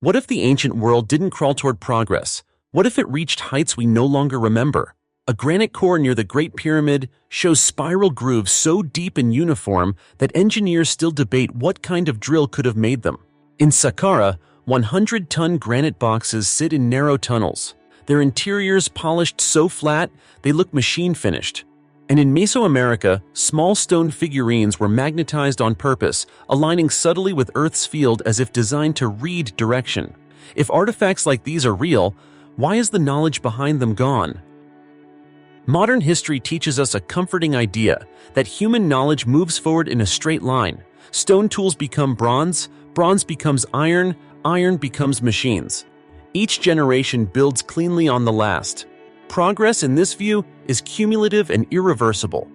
What if the ancient world didn't crawl toward progress? What if it reached heights we no longer remember? A granite core near the Great Pyramid shows spiral grooves so deep and uniform that engineers still debate what kind of drill could have made them. In Saqqara, 100-ton granite boxes sit in narrow tunnels, their interiors polished so flat they look machine-finished. And in Mesoamerica, small stone figurines were magnetized on purpose, aligning subtly with Earth's field as if designed to read direction. If artifacts like these are real, why is the knowledge behind them gone? Modern history teaches us a comforting idea that human knowledge moves forward in a straight line. Stone tools become bronze, bronze becomes iron, iron becomes machines. Each generation builds cleanly on the last. Progress in this view is cumulative and irreversible.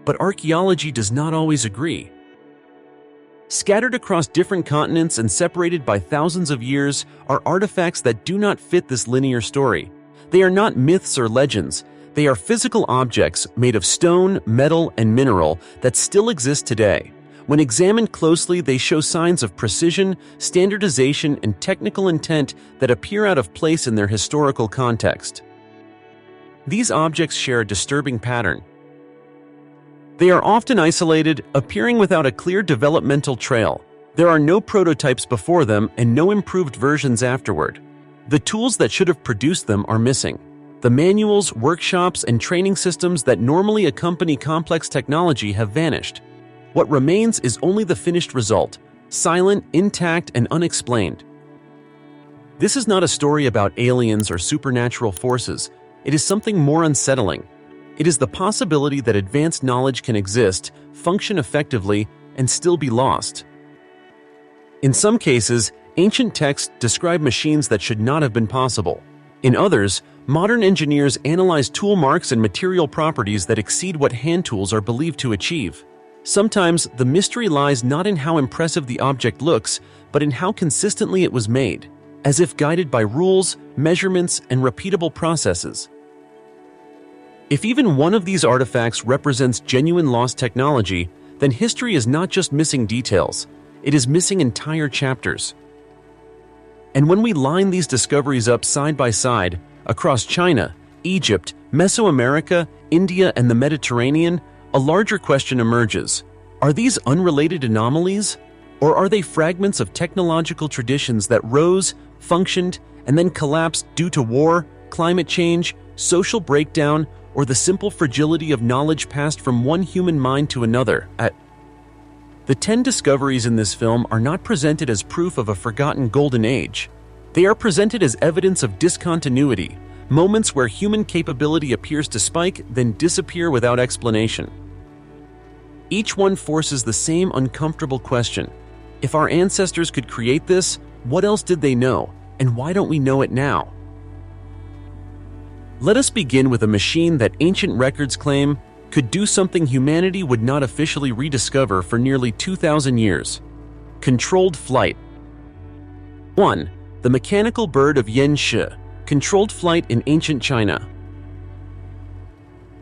But archaeology does not always agree. Scattered across different continents and separated by thousands of years are artifacts that do not fit this linear story. They are not myths or legends. They are physical objects made of stone, metal, and mineral that still exist today. When examined closely, they show signs of precision, standardization, and technical intent that appear out of place in their historical context. These objects share a disturbing pattern. They are often isolated, appearing without a clear developmental trail. There are no prototypes before them and no improved versions afterward. The tools that should have produced them are missing. The manuals, workshops, and training systems that normally accompany complex technology have vanished. What remains is only the finished result, silent, intact, and unexplained. This is not a story about aliens or supernatural forces. It is something more unsettling. It is the possibility that advanced knowledge can exist, function effectively, and still be lost. In some cases, ancient texts describe machines that should not have been possible. In others, modern engineers analyze tool marks and material properties that exceed what hand tools are believed to achieve. Sometimes, the mystery lies not in how impressive the object looks, but in how consistently it was made, as if guided by rules, measurements, and repeatable processes. If even one of these artifacts represents genuine lost technology, then history is not just missing details, it is missing entire chapters. And when we line these discoveries up side by side, across China, Egypt, Mesoamerica, India, and the Mediterranean, a larger question emerges. Are these unrelated anomalies? Or are they fragments of technological traditions that rose, functioned, and then collapsed due to war, climate change, social breakdown, or the simple fragility of knowledge passed from one human mind to another? The 10 discoveries in this film are not presented as proof of a forgotten golden age. They are presented as evidence of discontinuity, moments where human capability appears to spike, then disappear without explanation. Each one forces the same uncomfortable question. If our ancestors could create this, what else did they know, and why don't we know it now? Let us begin with a machine that ancient records claim could do something humanity would not officially rediscover for nearly 2,000 years. Controlled flight. 1. The mechanical bird of Yanshi. Controlled flight in ancient China.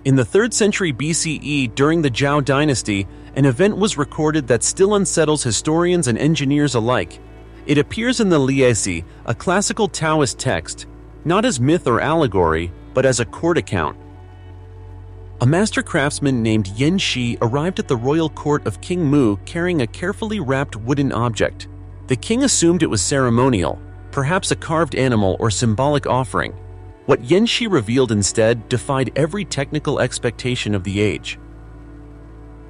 In the 3rd century BCE, during the Zhou dynasty, an event was recorded that still unsettles historians and engineers alike. It appears in the Liesi, a classical Taoist text, not as myth or allegory, but as a court account. A master craftsman named Yan Shi arrived at the royal court of King Mu carrying a carefully wrapped wooden object. The king assumed it was ceremonial, perhaps a carved animal or symbolic offering. What Yan Shi revealed instead defied every technical expectation of the age.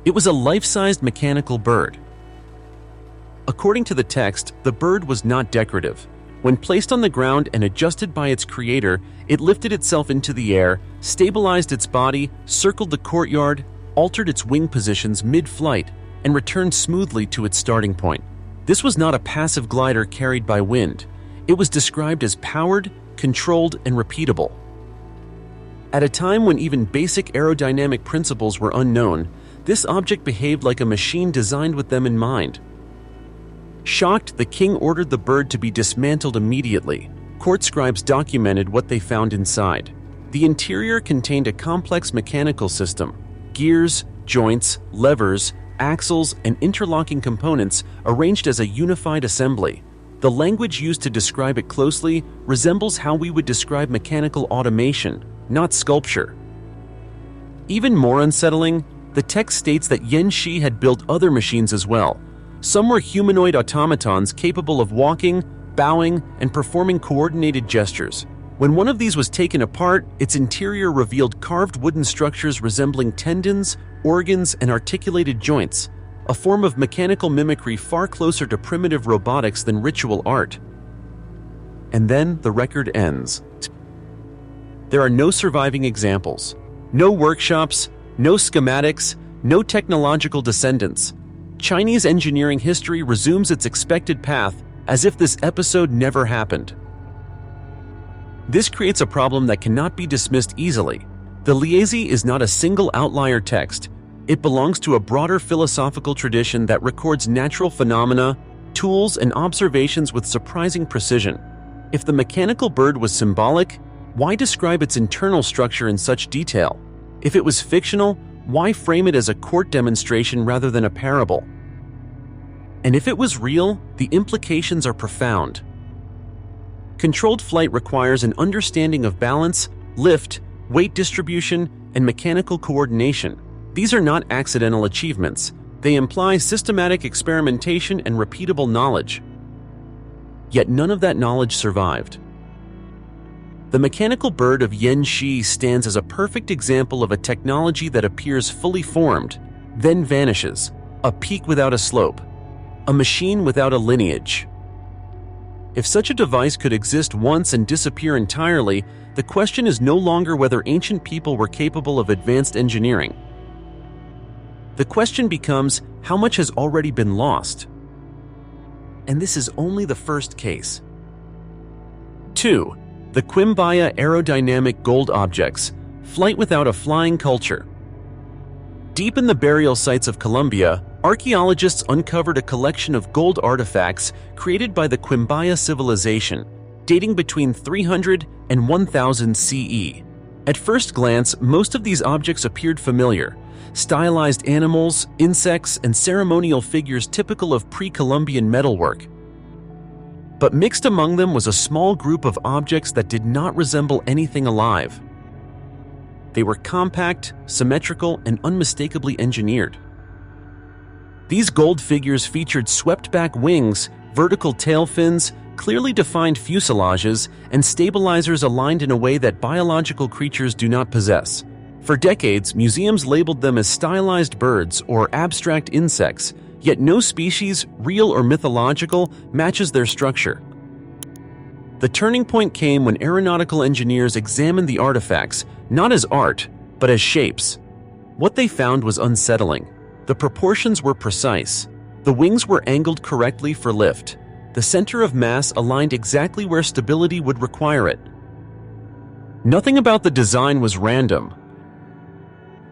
It was a life-sized mechanical bird. According to the text, the bird was not decorative. When placed on the ground and adjusted by its creator, it lifted itself into the air, stabilized its body, circled the courtyard, altered its wing positions mid-flight, and returned smoothly to its starting point. This was not a passive glider carried by wind. It was described as powered, controlled, and repeatable. At a time when even basic aerodynamic principles were unknown, this object behaved like a machine designed with them in mind. Shocked, the king ordered the bird to be dismantled immediately. Court scribes documented what they found inside. The interior contained a complex mechanical system: gears, joints, levers, axles, and interlocking components arranged as a unified assembly. The language used to describe it closely resembles how we would describe mechanical automation, not sculpture. Even more unsettling, the text states that Yan Shi had built other machines as well. Some were humanoid automatons capable of walking, bowing, and performing coordinated gestures. When one of these was taken apart, its interior revealed carved wooden structures resembling tendons, organs, and articulated joints, a form of mechanical mimicry far closer to primitive robotics than ritual art. And then the record ends. There are no surviving examples, no workshops, no schematics, no technological descendants. Chinese engineering history resumes its expected path as if this episode never happened. This creates a problem that cannot be dismissed easily. The Liezi is not a single outlier text. It belongs to a broader philosophical tradition that records natural phenomena, tools, and observations with surprising precision. If the mechanical bird was symbolic, why describe its internal structure in such detail? If it was fictional, why frame it as a court demonstration rather than a parable? And if it was real, the implications are profound. Controlled flight requires an understanding of balance, lift, weight distribution, and mechanical coordination. These are not accidental achievements. They imply systematic experimentation and repeatable knowledge. Yet none of that knowledge survived. The mechanical bird of Yan Shi stands as a perfect example of a technology that appears fully formed, then vanishes, a peak without a slope, a machine without a lineage. If such a device could exist once and disappear entirely, the question is no longer whether ancient people were capable of advanced engineering. The question becomes, how much has already been lost? And this is only the first case. 2. The Quimbaya aerodynamic gold objects, flight without a flying culture. Deep in the burial sites of Colombia, archaeologists uncovered a collection of gold artifacts created by the Quimbaya civilization, dating between 300 and 1000 CE. At first glance, most of these objects appeared familiar: stylized animals, insects, and ceremonial figures typical of pre-Columbian metalwork. But mixed among them was a small group of objects that did not resemble anything alive. They were compact, symmetrical, and unmistakably engineered. These gold figures featured swept-back wings, vertical tail fins, clearly defined fuselages, and stabilizers aligned in a way that biological creatures do not possess. For decades, museums labeled them as stylized birds or abstract insects, yet no species, real or mythological, matches their structure. The turning point came when aeronautical engineers examined the artifacts, not as art, but as shapes. What they found was unsettling. The proportions were precise. The wings were angled correctly for lift. The center of mass aligned exactly where stability would require it. Nothing about the design was random.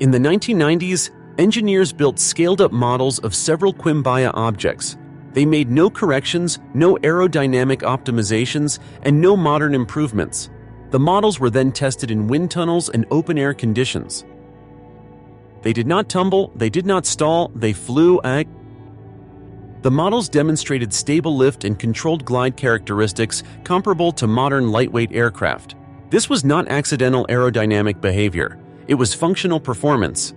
In the 1990s, engineers built scaled-up models of several Quimbaya objects. They made no corrections, no aerodynamic optimizations, and no modern improvements. The models were then tested in wind tunnels and open-air conditions. They did not tumble, they did not stall, they flew. The models demonstrated stable lift and controlled glide characteristics comparable to modern lightweight aircraft. This was not accidental aerodynamic behavior. It was functional performance.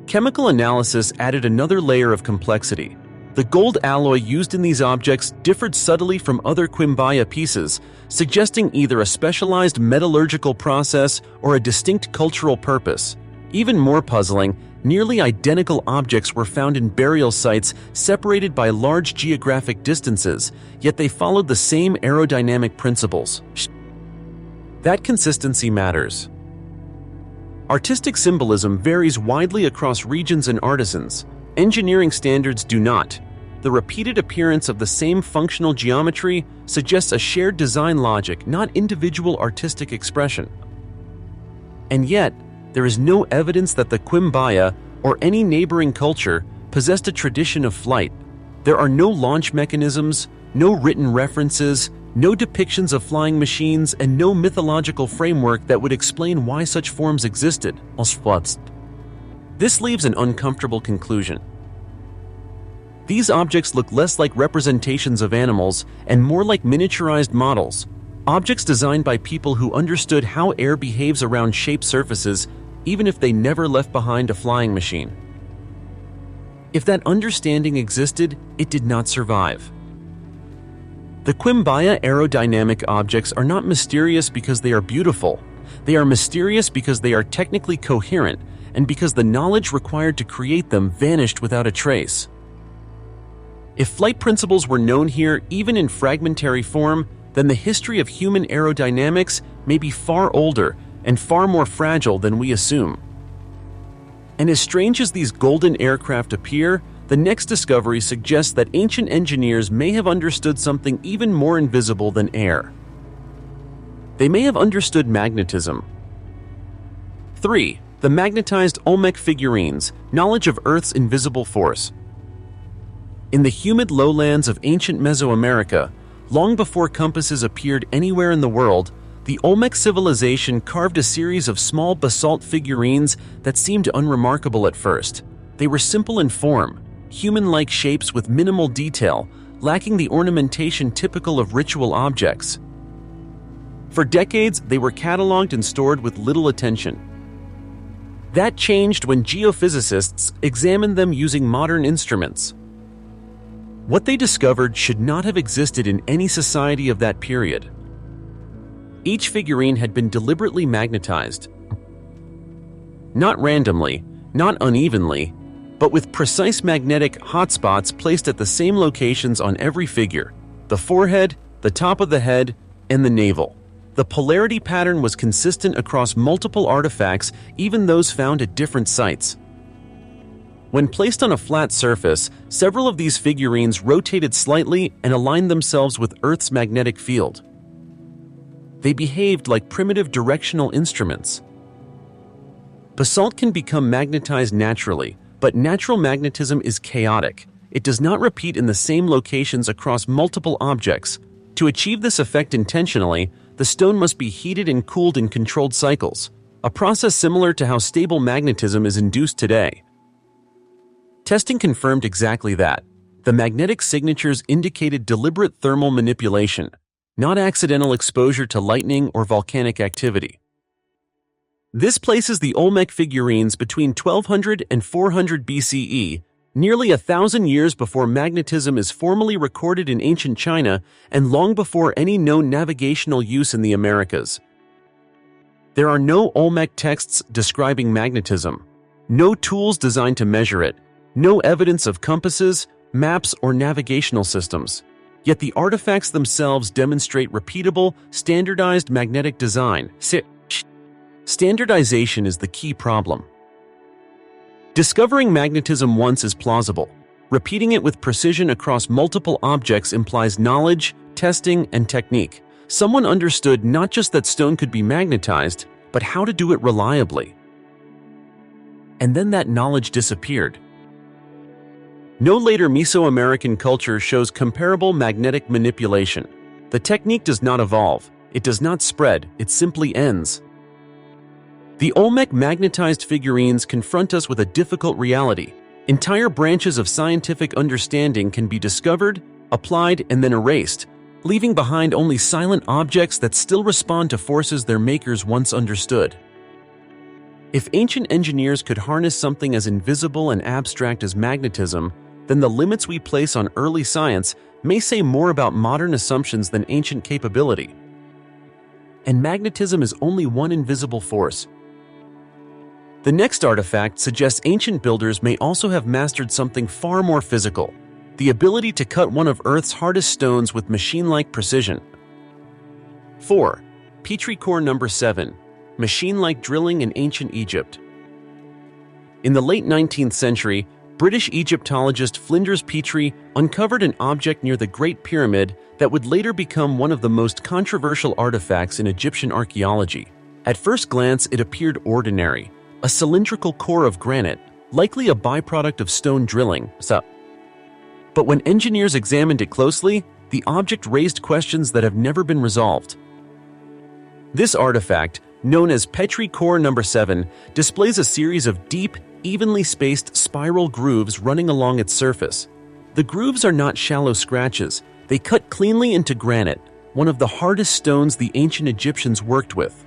Chemical analysis added another layer of complexity. The gold alloy used in these objects differed subtly from other Quimbaya pieces, suggesting either a specialized metallurgical process or a distinct cultural purpose. Even more puzzling, nearly identical objects were found in burial sites separated by large geographic distances, yet they followed the same aerodynamic principles. That consistency matters. Artistic symbolism varies widely across regions and artisans. Engineering standards do not. The repeated appearance of the same functional geometry suggests a shared design logic, not individual artistic expression. And yet, there is no evidence that the Quimbaya or any neighboring culture possessed a tradition of flight. There are no launch mechanisms, no written references, no depictions of flying machines, and no mythological framework that would explain why such forms existed. This leaves an uncomfortable conclusion. These objects look less like representations of animals and more like miniaturized models, objects designed by people who understood how air behaves around shaped surfaces, even if they never left behind a flying machine. If that understanding existed, it did not survive. The Quimbaya aerodynamic objects are not mysterious because they are beautiful. They are mysterious because they are technically coherent and because the knowledge required to create them vanished without a trace. If flight principles were known here even in fragmentary form, then the history of human aerodynamics may be far older and far more fragile than we assume. And as strange as these golden aircraft appear, the next discovery suggests that ancient engineers may have understood something even more invisible than air. They may have understood magnetism. 3. The magnetized Olmec figurines, knowledge of Earth's invisible force. In the humid lowlands of ancient Mesoamerica, long before compasses appeared anywhere in the world, the Olmec civilization carved a series of small basalt figurines that seemed unremarkable at first. They were simple in form, human-like shapes with minimal detail, lacking the ornamentation typical of ritual objects. For decades, they were cataloged and stored with little attention. That changed when geophysicists examined them using modern instruments. What they discovered should not have existed in any society of that period. Each figurine had been deliberately magnetized. Not randomly, not unevenly, but with precise magnetic hotspots placed at the same locations on every figure: the forehead, the top of the head, and the navel. The polarity pattern was consistent across multiple artifacts, even those found at different sites. When placed on a flat surface, several of these figurines rotated slightly and aligned themselves with Earth's magnetic field. They behaved like primitive directional instruments. Basalt can become magnetized naturally, but natural magnetism is chaotic. It does not repeat in the same locations across multiple objects. To achieve this effect intentionally, the stone must be heated and cooled in controlled cycles, a process similar to how stable magnetism is induced today. Testing confirmed exactly that. The magnetic signatures indicated deliberate thermal manipulation, not accidental exposure to lightning or volcanic activity. This places the Olmec figurines between 1200 and 400 BCE, nearly 1,000 years before magnetism is formally recorded in ancient China and long before any known navigational use in the Americas. There are no Olmec texts describing magnetism, no tools designed to measure it, no evidence of compasses, maps, or navigational systems. Yet the artifacts themselves demonstrate repeatable, standardized magnetic design. Standardization is the key problem. Discovering magnetism once is plausible. Repeating it with precision across multiple objects implies knowledge, testing, and technique. Someone understood not just that stone could be magnetized, but how to do it reliably. And then that knowledge disappeared. No later Mesoamerican culture shows comparable magnetic manipulation. The technique does not evolve, it does not spread, it simply ends. The Olmec magnetized figurines confront us with a difficult reality. Entire branches of scientific understanding can be discovered, applied, and then erased, leaving behind only silent objects that still respond to forces their makers once understood. If ancient engineers could harness something as invisible and abstract as magnetism, then the limits we place on early science may say more about modern assumptions than ancient capability. And magnetism is only one invisible force. The next artifact suggests ancient builders may also have mastered something far more physical: the ability to cut one of Earth's hardest stones with machine-like precision. 4. Petrie core number 7. Machine-like drilling in ancient Egypt. In the late 19th century, British Egyptologist Flinders Petrie uncovered an object near the Great Pyramid that would later become one of the most controversial artifacts in Egyptian archaeology. At first glance, it appeared ordinary, a cylindrical core of granite, likely a byproduct of stone drilling. But when engineers examined it closely, the object raised questions that have never been resolved. This artifact, known as Petrie core number 7, displays a series of deep, evenly spaced spiral grooves running along its surface. The grooves are not shallow scratches. They cut cleanly into granite, one of the hardest stones the ancient Egyptians worked with.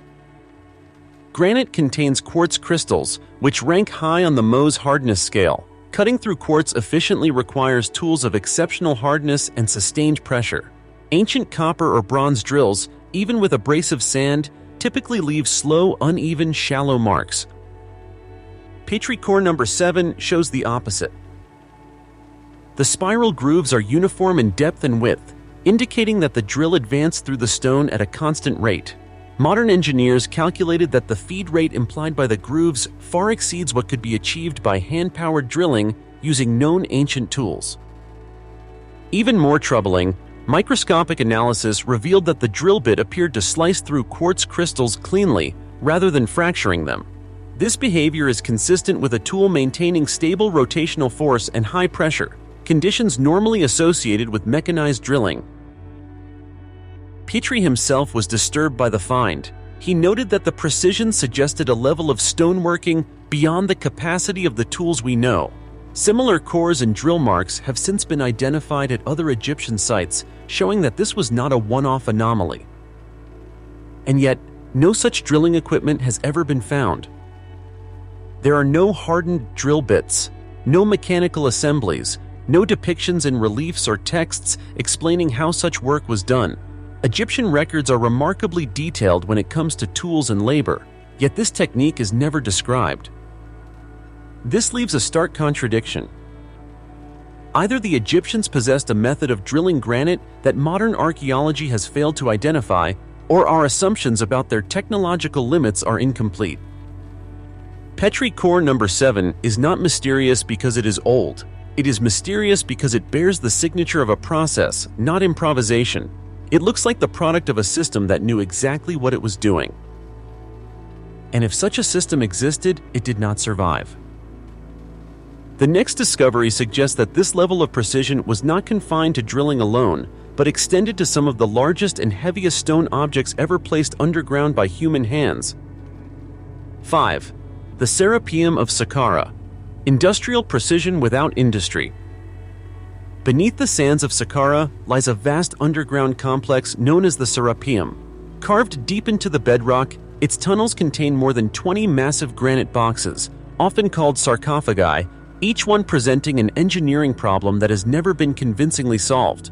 Granite contains quartz crystals, which rank high on the Mohs hardness scale. Cutting through quartz efficiently requires tools of exceptional hardness and sustained pressure. Ancient copper or bronze drills, even with abrasive sand, typically leave slow, uneven, shallow marks. Petrichor number 7 shows the opposite. The spiral grooves are uniform in depth and width, indicating that the drill advanced through the stone at a constant rate. Modern engineers calculated that the feed rate implied by the grooves far exceeds what could be achieved by hand-powered drilling using known ancient tools. Even more troubling, microscopic analysis revealed that the drill bit appeared to slice through quartz crystals cleanly rather than fracturing them. This behavior is consistent with a tool maintaining stable rotational force and high pressure, conditions normally associated with mechanized drilling. Petrie himself was disturbed by the find. He noted that the precision suggested a level of stoneworking beyond the capacity of the tools we know. Similar cores and drill marks have since been identified at other Egyptian sites, showing that this was not a one-off anomaly. And yet, no such drilling equipment has ever been found. There are no hardened drill bits, no mechanical assemblies, no depictions in reliefs or texts explaining how such work was done. Egyptian records are remarkably detailed when it comes to tools and labor, yet this technique is never described. This leaves a stark contradiction. Either the Egyptians possessed a method of drilling granite that modern archaeology has failed to identify, or our assumptions about their technological limits are incomplete. Petrichor number 7 is not mysterious because it is old. It is mysterious because it bears the signature of a process, not improvisation. It looks like the product of a system that knew exactly what it was doing. And if such a system existed, it did not survive. The next discovery suggests that this level of precision was not confined to drilling alone, but extended to some of the largest and heaviest stone objects ever placed underground by human hands. 5. The Serapeum of Saqqara. Industrial precision without industry. Beneath the sands of Saqqara lies a vast underground complex known as the Serapeum. Carved deep into the bedrock, its tunnels contain more than 20 massive granite boxes, often called sarcophagi, each one presenting an engineering problem that has never been convincingly solved.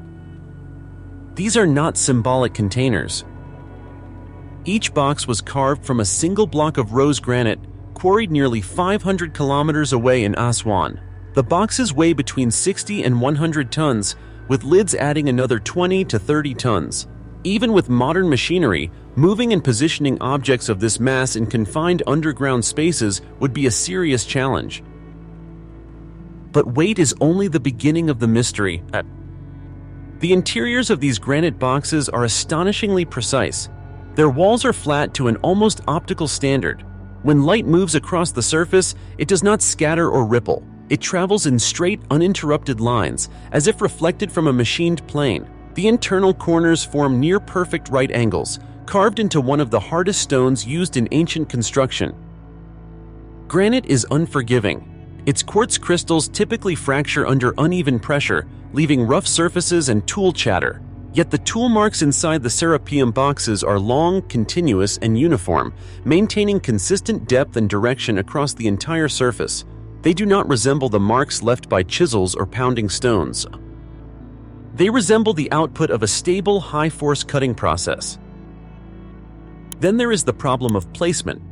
These are not symbolic containers. Each box was carved from a single block of rose granite, quarried nearly 500 kilometers away in Aswan. The boxes weigh between 60 and 100 tons, with lids adding another 20 to 30 tons. Even with modern machinery, moving and positioning objects of this mass in confined underground spaces would be a serious challenge. But weight is only the beginning of the mystery. The interiors of these granite boxes are astonishingly precise. Their walls are flat to an almost optical standard. When light moves across the surface, it does not scatter or ripple. It travels in straight, uninterrupted lines, as if reflected from a machined plane. The internal corners form near-perfect right angles, carved into one of the hardest stones used in ancient construction. Granite is unforgiving. Its quartz crystals typically fracture under uneven pressure, leaving rough surfaces and tool chatter. Yet the tool marks inside the Serapeum boxes are long, continuous, and uniform, maintaining consistent depth and direction across the entire surface. They do not resemble the marks left by chisels or pounding stones. They resemble the output of a stable, high-force cutting process. Then there is the problem of placement.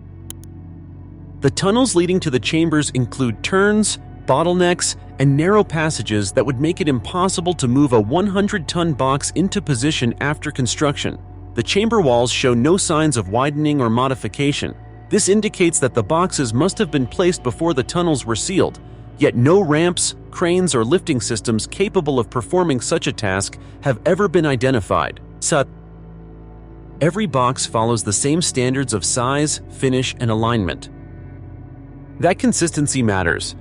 The tunnels leading to the chambers include turns, bottlenecks, and narrow passages that would make it impossible to move a 100-ton box into position after construction. The chamber walls show no signs of widening or modification. This indicates that the boxes must have been placed before the tunnels were sealed, yet no ramps, cranes, or lifting systems capable of performing such a task have ever been identified. Every box follows the same standards of size, finish, and alignment. That consistency matters.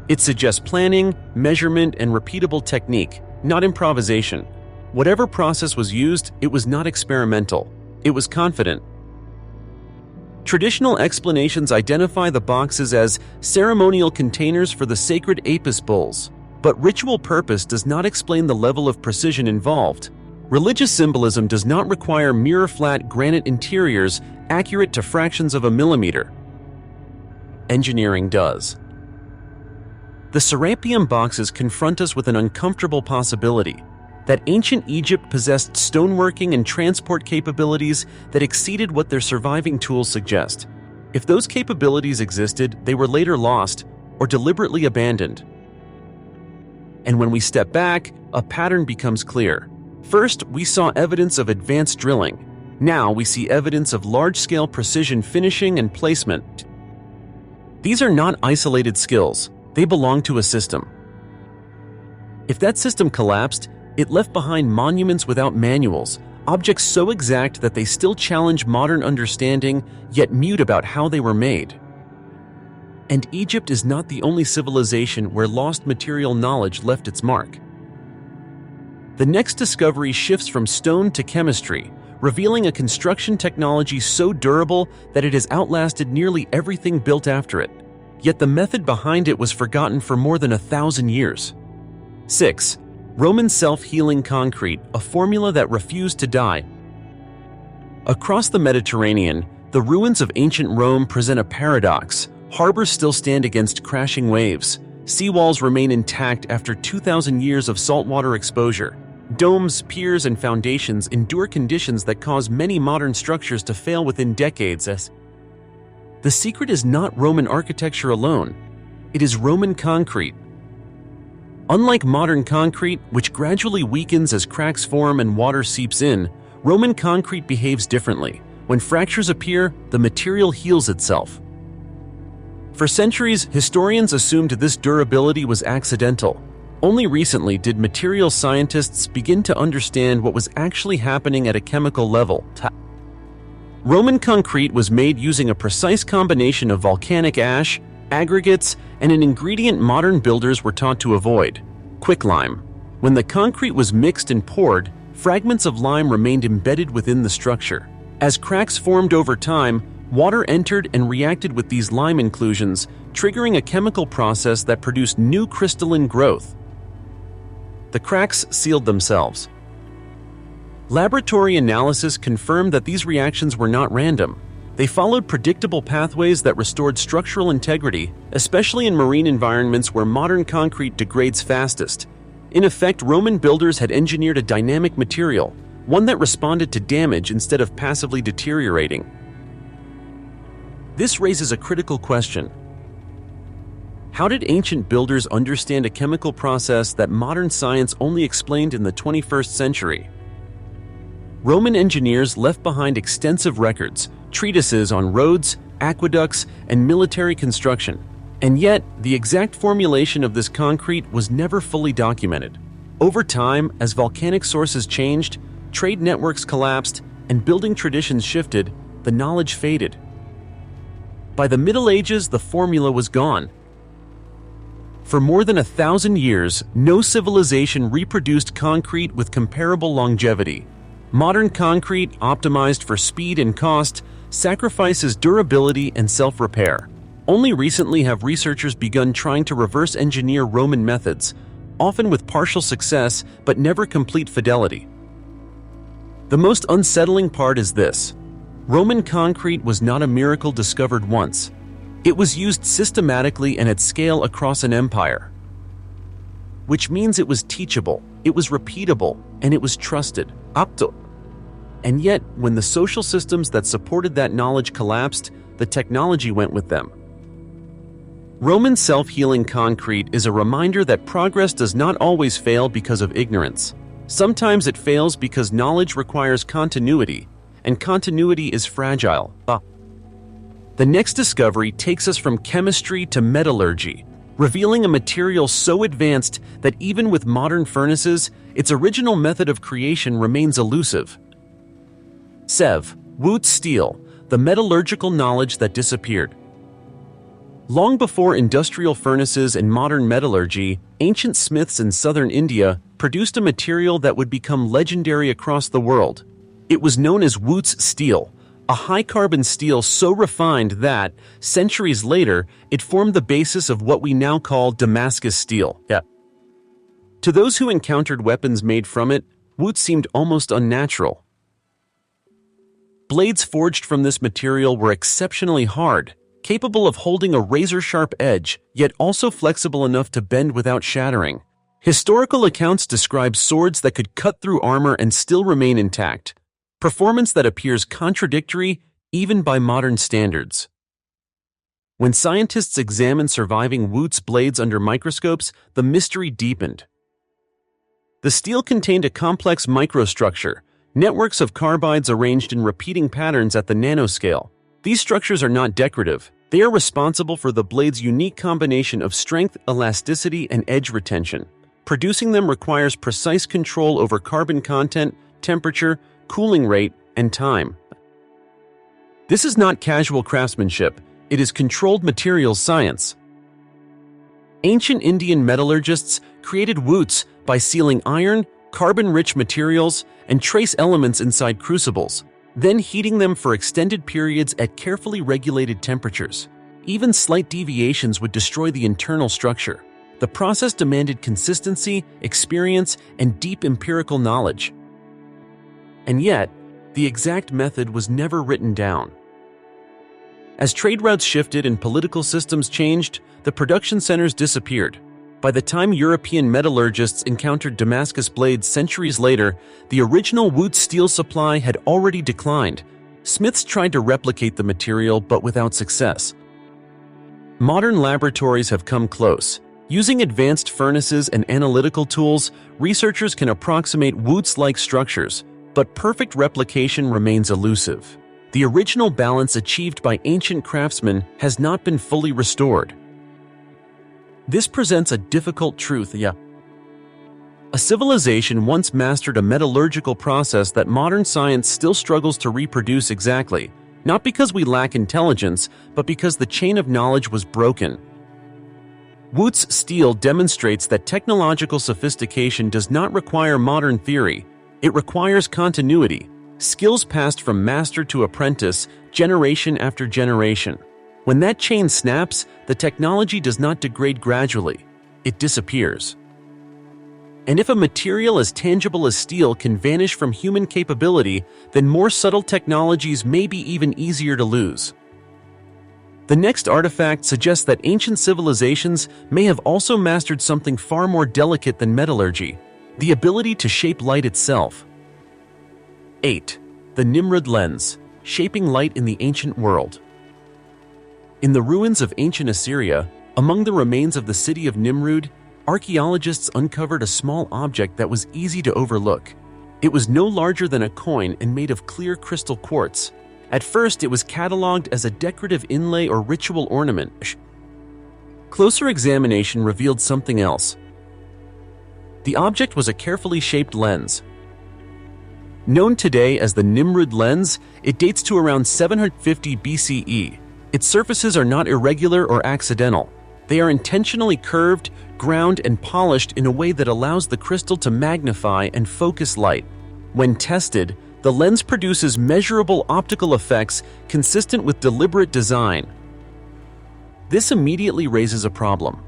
It suggests planning, measurement, and repeatable technique, not improvisation. Whatever process was used, it was not experimental. It was confident. Traditional explanations identify the boxes as ceremonial containers for the sacred Apis bulls. But ritual purpose does not explain the level of precision involved. Religious symbolism does not require mirror-flat granite interiors accurate to fractions of a millimeter. Engineering does. The Serapeum boxes confront us with an uncomfortable possibility: that ancient Egypt possessed stoneworking and transport capabilities that exceeded what their surviving tools suggest. If those capabilities existed, they were later lost or deliberately abandoned. And when we step back, a pattern becomes clear. First, we saw evidence of advanced drilling. Now we see evidence of large-scale precision finishing and placement. These are not isolated skills. They belong to a system. If that system collapsed, it left behind monuments without manuals, objects so exact that they still challenge modern understanding, yet mute about how they were made. And Egypt is not the only civilization where lost material knowledge left its mark. The next discovery shifts from stone to chemistry, revealing a construction technology so durable that it has outlasted nearly everything built after it. Yet the method behind it was forgotten for more than 1,000 years. 6. Roman self-healing concrete, a formula that refused to die. Across the Mediterranean, the ruins of ancient Rome present a paradox. Harbors still stand against crashing waves. Seawalls remain intact after 2,000 years of saltwater exposure. Domes, piers, and foundations endure conditions that cause many modern structures to fail within decades. The secret is not Roman architecture alone. It is Roman concrete. Unlike modern concrete, which gradually weakens as cracks form and water seeps in, Roman concrete behaves differently. When fractures appear, the material heals itself. For centuries, historians assumed this durability was accidental. Only recently did material scientists begin to understand what was actually happening at a chemical level. Roman concrete was made using a precise combination of volcanic ash, aggregates, and an ingredient modern builders were taught to avoid: quicklime. When the concrete was mixed and poured, fragments of lime remained embedded within the structure. As cracks formed over time, water entered and reacted with these lime inclusions, triggering a chemical process that produced new crystalline growth. The cracks sealed themselves. Laboratory analysis confirmed that these reactions were not random. They followed predictable pathways that restored structural integrity, especially in marine environments where modern concrete degrades fastest. In effect, Roman builders had engineered a dynamic material, one that responded to damage instead of passively deteriorating. This raises a critical question. How did ancient builders understand a chemical process that modern science only explained in the 21st century? Roman engineers left behind extensive records, treatises on roads, aqueducts, and military construction. And yet, the exact formulation of this concrete was never fully documented. Over time, as volcanic sources changed, trade networks collapsed, and building traditions shifted, the knowledge faded. By the Middle Ages, the formula was gone. For more than 1,000 years, no civilization reproduced concrete with comparable longevity. Modern concrete, optimized for speed and cost, sacrifices durability and self-repair. Only recently have researchers begun trying to reverse engineer Roman methods, often with partial success but never complete fidelity. The most unsettling part is this: Roman concrete was not a miracle discovered once. It was used systematically and at scale across an empire. Which means it was teachable, it was repeatable, and it was trusted. And yet, when the social systems that supported that knowledge collapsed, the technology went with them. Roman self-healing concrete is a reminder that progress does not always fail because of ignorance. Sometimes it fails because knowledge requires continuity, and continuity is fragile. The next discovery takes us from chemistry to metallurgy, revealing a material so advanced that even with modern furnaces, its original method of creation remains elusive. Wootz steel, the metallurgical knowledge that disappeared. Long before industrial furnaces and modern metallurgy, ancient smiths in southern India produced a material that would become legendary across the world. It was known as Wootz steel, a high-carbon steel so refined that, centuries later, it formed the basis of what we now call Damascus steel. To those who encountered weapons made from it, wood seemed almost unnatural. Blades forged from this material were exceptionally hard, capable of holding a razor-sharp edge, yet also flexible enough to bend without shattering. Historical accounts describe swords that could cut through armor and still remain intact, performance that appears contradictory even by modern standards. When scientists examined surviving Woot's blades under microscopes, the mystery deepened. The steel contained a complex microstructure, networks of carbides arranged in repeating patterns at the nanoscale. These structures are not decorative. They are responsible for the blade's unique combination of strength, elasticity, and edge retention. Producing them requires precise control over carbon content, temperature, cooling rate, and time. This is not casual craftsmanship. It is controlled materials science. Ancient Indian metallurgists created woots by sealing iron, carbon-rich materials, and trace elements inside crucibles, then heating them for extended periods at carefully regulated temperatures. Even slight deviations would destroy the internal structure. The process demanded consistency, experience, and deep empirical knowledge. And yet, the exact method was never written down. As trade routes shifted and political systems changed, the production centers disappeared. By the time European metallurgists encountered Damascus blades centuries later, the original Woot steel supply had already declined. Smiths tried to replicate the material, but without success. Modern laboratories have come close. Using advanced furnaces and analytical tools, researchers can approximate Woots-like structures, but perfect replication remains elusive. The original balance achieved by ancient craftsmen has not been fully restored. This presents a difficult truth. A civilization once mastered a metallurgical process that modern science still struggles to reproduce exactly, not because we lack intelligence, but because the chain of knowledge was broken. Woot's steel demonstrates that technological sophistication does not require modern theory. It requires continuity, skills passed from master to apprentice, generation after generation. When that chain snaps, the technology does not degrade gradually, it disappears. And if a material as tangible as steel can vanish from human capability, then more subtle technologies may be even easier to lose. The next artifact suggests that ancient civilizations may have also mastered something far more delicate than metallurgy, the ability to shape light itself. 8. The Nimrud lens, shaping light in the ancient world. In the ruins of ancient Assyria, among the remains of the city of Nimrud, archaeologists uncovered a small object that was easy to overlook. It was no larger than a coin and made of clear crystal quartz. At first, it was catalogued as a decorative inlay or ritual ornament. Closer examination revealed something else. The object was a carefully shaped lens. Known today as the Nimrud lens, it dates to around 750 BCE. Its surfaces are not irregular or accidental. They are intentionally curved, ground, and polished in a way that allows the crystal to magnify and focus light. When tested, the lens produces measurable optical effects consistent with deliberate design. This immediately raises a problem.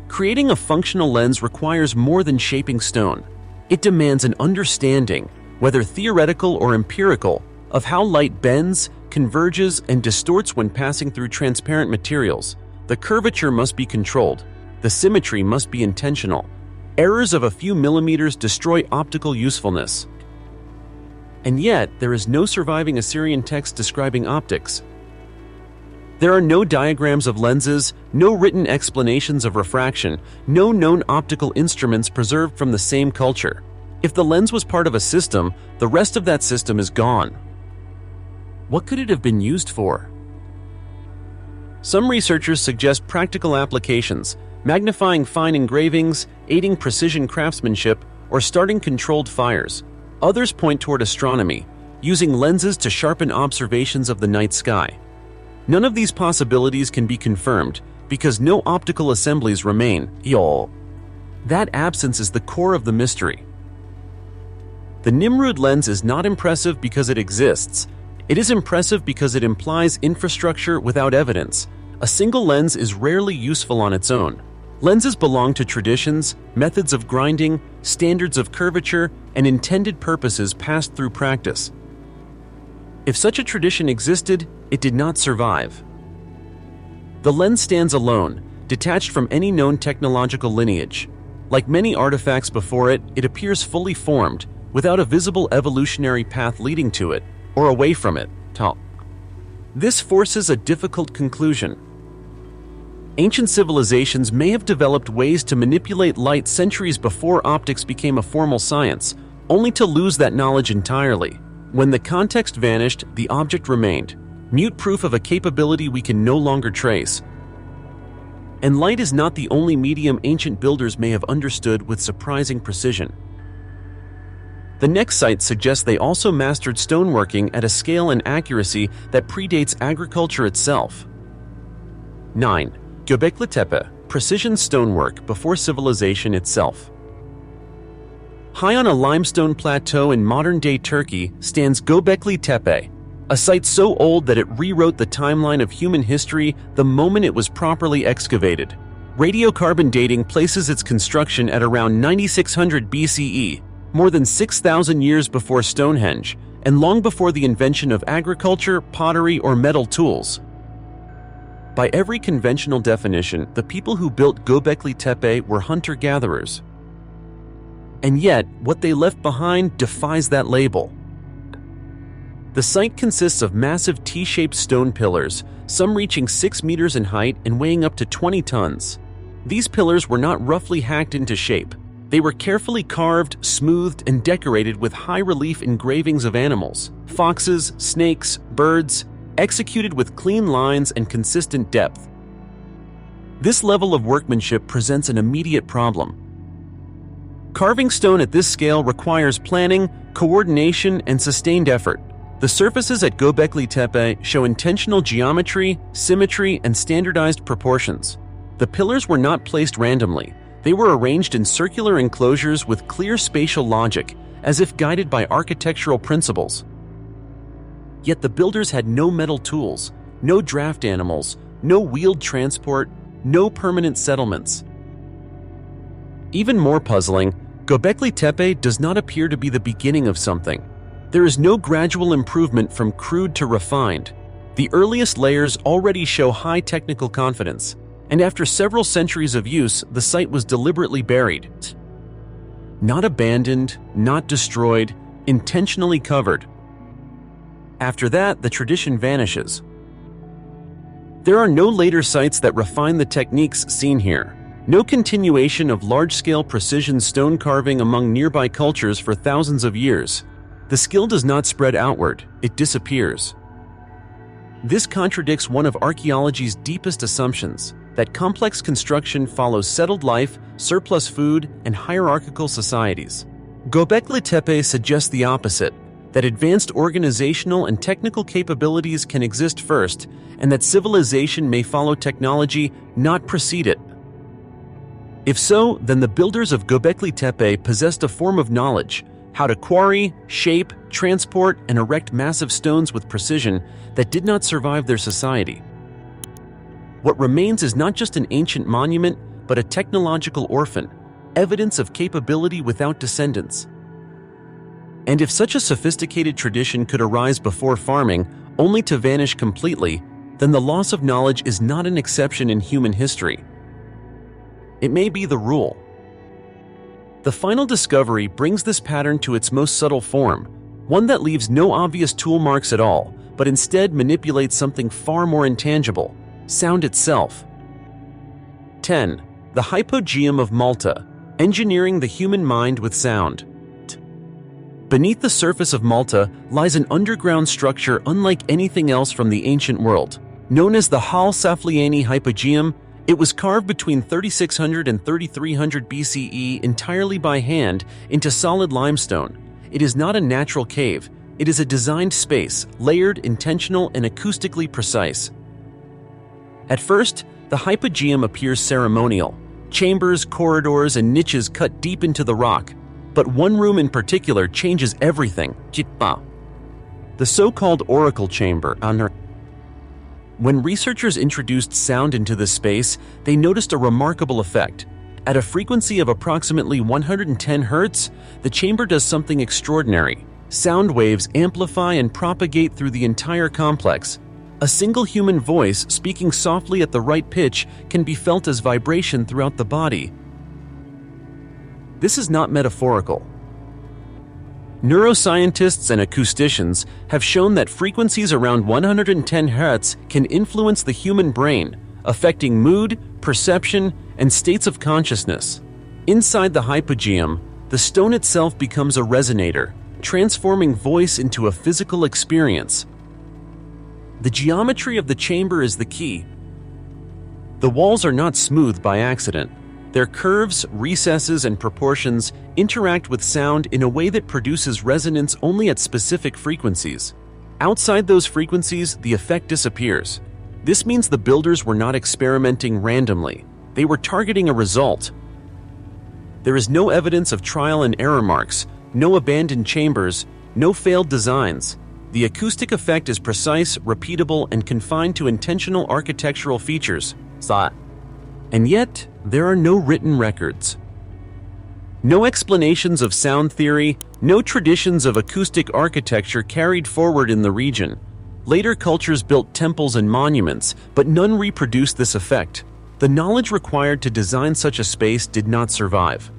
Creating a functional lens requires more than shaping stone. It demands an understanding, whether theoretical or empirical, of how light bends, converges, and distorts when passing through transparent materials. The curvature must be controlled. The symmetry must be intentional. Errors of a few millimeters destroy optical usefulness. And yet, there is no surviving Assyrian text describing optics. There are no diagrams of lenses, no written explanations of refraction, no known optical instruments preserved from the same culture. If the lens was part of a system, the rest of that system is gone. What could it have been used for? Some researchers suggest practical applications, magnifying fine engravings, aiding precision craftsmanship, or starting controlled fires. Others point toward astronomy, using lenses to sharpen observations of the night sky. None of these possibilities can be confirmed because no optical assemblies remain. That absence is the core of the mystery. The Nimrud lens is not impressive because it exists. It is impressive because it implies infrastructure without evidence. A single lens is rarely useful on its own. Lenses belong to traditions, methods of grinding, standards of curvature, and intended purposes passed through practice. If such a tradition existed, it did not survive. The lens stands alone, detached from any known technological lineage. Like many artifacts before it, it appears fully formed, without a visible evolutionary path leading to it, or away from it. This forces a difficult conclusion. Ancient civilizations may have developed ways to manipulate light centuries before optics became a formal science, only to lose that knowledge entirely. When the context vanished, the object remained, mute proof of a capability we can no longer trace. And light is not the only medium ancient builders may have understood with surprising precision. The next site suggests they also mastered stoneworking at a scale and accuracy that predates agriculture itself. 9. Göbekli Tepe, precision stonework before civilization itself. High on a limestone plateau in modern-day Turkey stands Göbekli Tepe, a site so old that it rewrote the timeline of human history the moment it was properly excavated. Radiocarbon dating places its construction at around 9600 BCE, more than 6,000 years before Stonehenge, and long before the invention of agriculture, pottery, or metal tools. By every conventional definition, the people who built Göbekli Tepe were hunter-gatherers. And yet, what they left behind defies that label. The site consists of massive T-shaped stone pillars, some reaching 6 meters in height and weighing up to 20 tons. These pillars were not roughly hacked into shape. They were carefully carved, smoothed, and decorated with high-relief engravings of animals, foxes, snakes, birds, executed with clean lines and consistent depth. This level of workmanship presents an immediate problem. Carving stone at this scale requires planning, coordination, and sustained effort. The surfaces at Göbekli Tepe show intentional geometry, symmetry, and standardized proportions. The pillars were not placed randomly. They were arranged in circular enclosures with clear spatial logic, as if guided by architectural principles. Yet the builders had no metal tools, no draft animals, no wheeled transport, no permanent settlements. Even more puzzling, Göbekli Tepe does not appear to be the beginning of something. There is no gradual improvement from crude to refined. The earliest layers already show high technical confidence, and after several centuries of use, the site was deliberately buried. Not abandoned, not destroyed, intentionally covered. After that, the tradition vanishes. There are no later sites that refine the techniques seen here. No continuation of large-scale precision stone carving among nearby cultures for thousands of years. The skill does not spread outward, it disappears. This contradicts one of archaeology's deepest assumptions, that complex construction follows settled life, surplus food, and hierarchical societies. Göbekli Tepe suggests the opposite, that advanced organizational and technical capabilities can exist first, and that civilization may follow technology, not precede it. If so, then the builders of Göbekli Tepe possessed a form of knowledge, how to quarry, shape, transport, and erect massive stones with precision that did not survive their society. What remains is not just an ancient monument, but a technological orphan, evidence of capability without descendants. And if such a sophisticated tradition could arise before farming, only to vanish completely, then the loss of knowledge is not an exception in human history. It may be the rule. The final discovery brings this pattern to its most subtle form, one that leaves no obvious tool marks at all, but instead manipulates something far more intangible, sound itself. 10. The Hypogeum of Malta, engineering the human mind with sound. Beneath the surface of Malta lies an underground structure unlike anything else from the ancient world. Known as the Hal Saflieni Hypogeum, it was carved between 3600 and 3300 BCE entirely by hand into solid limestone. It is not a natural cave. It is a designed space, layered, intentional, and acoustically precise. At first, the hypogeum appears ceremonial. Chambers, corridors, and niches cut deep into the rock. But one room in particular changes everything. The so-called oracle chamber. When researchers introduced sound into this space, they noticed a remarkable effect. At a frequency of approximately 110 Hz, the chamber does something extraordinary. Sound waves amplify and propagate through the entire complex. A single human voice speaking softly at the right pitch can be felt as vibration throughout the body. This is not metaphorical. Neuroscientists and acousticians have shown that frequencies around 110 Hz can influence the human brain, affecting mood, perception, and states of consciousness. Inside the hypogeum, the stone itself becomes a resonator, transforming voice into a physical experience. The geometry of the chamber is the key. The walls are not smooth by accident. Their curves, recesses, and proportions interact with sound in a way that produces resonance only at specific frequencies. Outside those frequencies, the effect disappears. This means the builders were not experimenting randomly. They were targeting a result. There is no evidence of trial and error marks, no abandoned chambers, no failed designs. The acoustic effect is precise, repeatable, and confined to intentional architectural features. And yet, there are no written records. No explanations of sound theory, no traditions of acoustic architecture carried forward in the region. Later cultures built temples and monuments, but none reproduced this effect. The knowledge required to design such a space did not survive.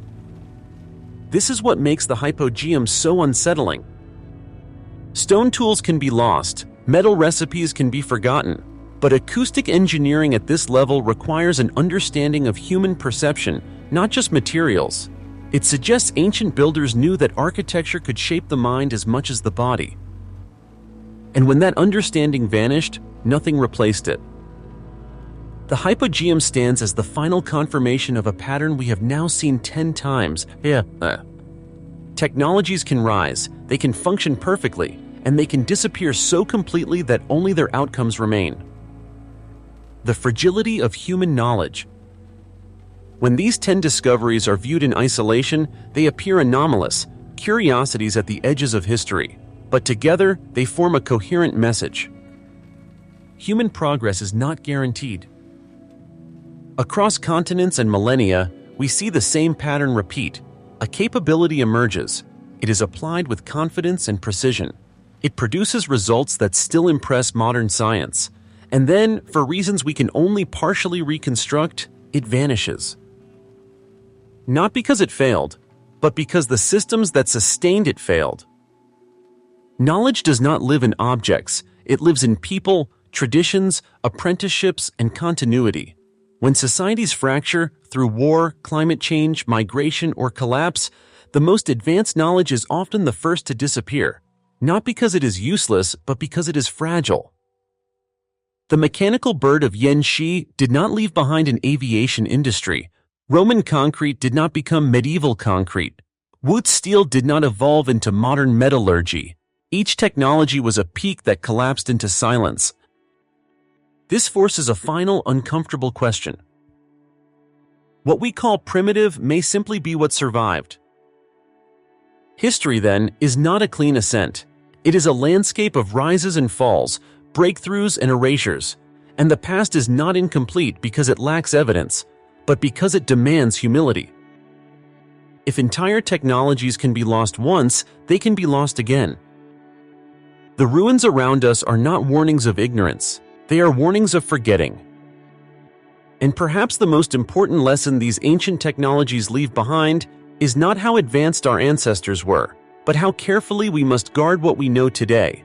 This is what makes the hypogeum so unsettling. Stone tools can be lost, metal recipes can be forgotten, but acoustic engineering at this level requires an understanding of human perception, not just materials. It suggests ancient builders knew that architecture could shape the mind as much as the body. And when that understanding vanished, nothing replaced it. The hypogeum stands as the final confirmation of a pattern we have now seen 10 times. Technologies can rise, they can function perfectly, and they can disappear so completely that only their outcomes remain. The fragility of human knowledge. When these 10 discoveries are viewed in isolation, they appear anomalous, curiosities at the edges of history. But together, they form a coherent message. Human progress is not guaranteed. Across continents and millennia, we see the same pattern repeat. A capability emerges. It is applied with confidence and precision. It produces results that still impress modern science. And then, for reasons we can only partially reconstruct, it vanishes. Not because it failed, but because the systems that sustained it failed. Knowledge does not live in objects, it lives in people, traditions, apprenticeships, and continuity. When societies fracture through war, climate change, migration, or collapse, the most advanced knowledge is often the first to disappear, not because it is useless, but because it is fragile. The mechanical bird of Yanxi did not leave behind an aviation industry. Roman concrete did not become medieval concrete. Wood steel did not evolve into modern metallurgy. Each technology was a peak that collapsed into silence. This forces a final, uncomfortable question. What we call primitive may simply be what survived. History, then, is not a clean ascent. It is a landscape of rises and falls, breakthroughs and erasures. And the past is not incomplete because it lacks evidence, but because it demands humility. If entire technologies can be lost once, they can be lost again. The ruins around us are not warnings of ignorance. They are warnings of forgetting. And perhaps the most important lesson these ancient technologies leave behind is not how advanced our ancestors were, but how carefully we must guard what we know today.